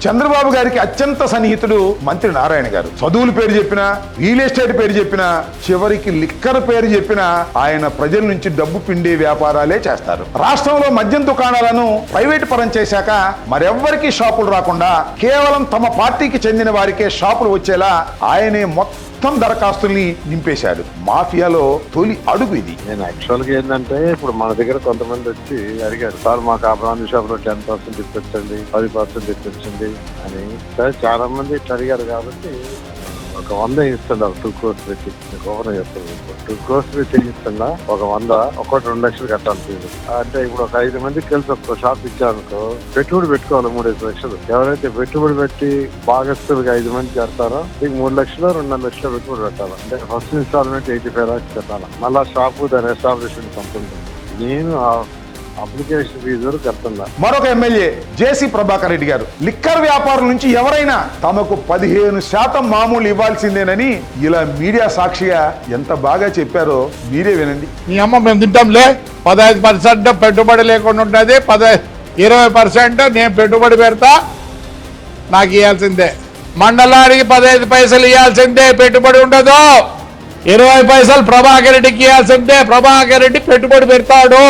చంద్రబాబు గారికి అత్యంత సన్నిహితుడు మంత్రి నారాయణ గారు. చదువుల పేరు చెప్పినా, రియల్ ఎస్టేట్ పేరు చెప్పినా, చివరికి లిక్కర్ పేరు చెప్పినా ఆయన ప్రజల నుంచి డబ్బు పిండే వ్యాపారాలే చేస్తారు. రాష్ట్రంలో మద్యం దుకాణాలను ప్రైవేట్ పరం చేశాక మరెవ్వరికీ షాపులు రాకుండా కేవలం తమ పార్టీకి చెందిన వారికే షాపులు వచ్చేలా ఆయనే మొత్తం దరఖాస్తుల్ని నింపేశాడు. మాఫియాలో తొలి అడుగు ఇది. నేను యాక్చువల్గా ఏంటంటే ఇప్పుడు మన దగ్గర కొంతమంది వచ్చి అడిగారు, సార్ మాకు ఆ బ్రాండ్ షాప్ లో 10% ఇప్పించండి, 10% ఇప్పించండి అని. సార్ చాలా మంది ఇట్లా అడిగారు కాబట్టి ఒక 100 ఇస్తున్నారు. 2 crores పెట్టి ఓపెన్ చేస్తారు. 2 crores పెట్టి ఇస్తున్నా ఒక 100 ఒకటి 2 లక్షలు కట్టాలి. అంటే ఇప్పుడు ఒక 5 మందికి కలిసి ఒక షాప్ ఇచ్చారనుకో, పెట్టుబడి పెట్టుకోవాలి 3-5 లక్షలు. ఎవరైతే పెట్టుబడి పెట్టి భాగస్తులుగా 5 మంది చేస్తారో మీకు 3 లక్షలు 2.5 లక్షలు పెట్టుబడి పెట్టాలి. అంటే ఫస్ట్ ఇన్స్టాల్మెంట్ 85 lakhs కట్టాలి. మళ్ళా షాపు దాని ఎస్టాబ్లిష్మెంట్ కంపెనీ నేను అప్లికేషన్ ఫీజు వరకు కడుతున్నా. మరొక ఎమ్మెల్యే జేసీ ప్రభాకర్ రెడ్డి గారు లిక్కర్ వ్యాపారం నుంచి ఎవరైనా తమకు 15% మామూలు ఇవ్వాల్సిందేనని ఇలా మీడియా సాక్షిగా ఎంత బాగా చెప్పారో మీరే వినండి. నీ అమ్మ మేము తింటాంలే, 15% పెట్టుబడి లేకుండా ఉంటుంది, 20% నేను పెట్టుబడి పెడతా, నాకు ఇవ్వాల్సిందే. మండలానికి 15 పైసలు ఇవ్వాల్సిందే, పెట్టుబడి ఉండదు. 20 పైసలు ప్రభాకర్ రెడ్డికి ఇవ్వాల్సిందే, ప్రభాకర్ రెడ్డి పెట్టుబడి పెడతాడు.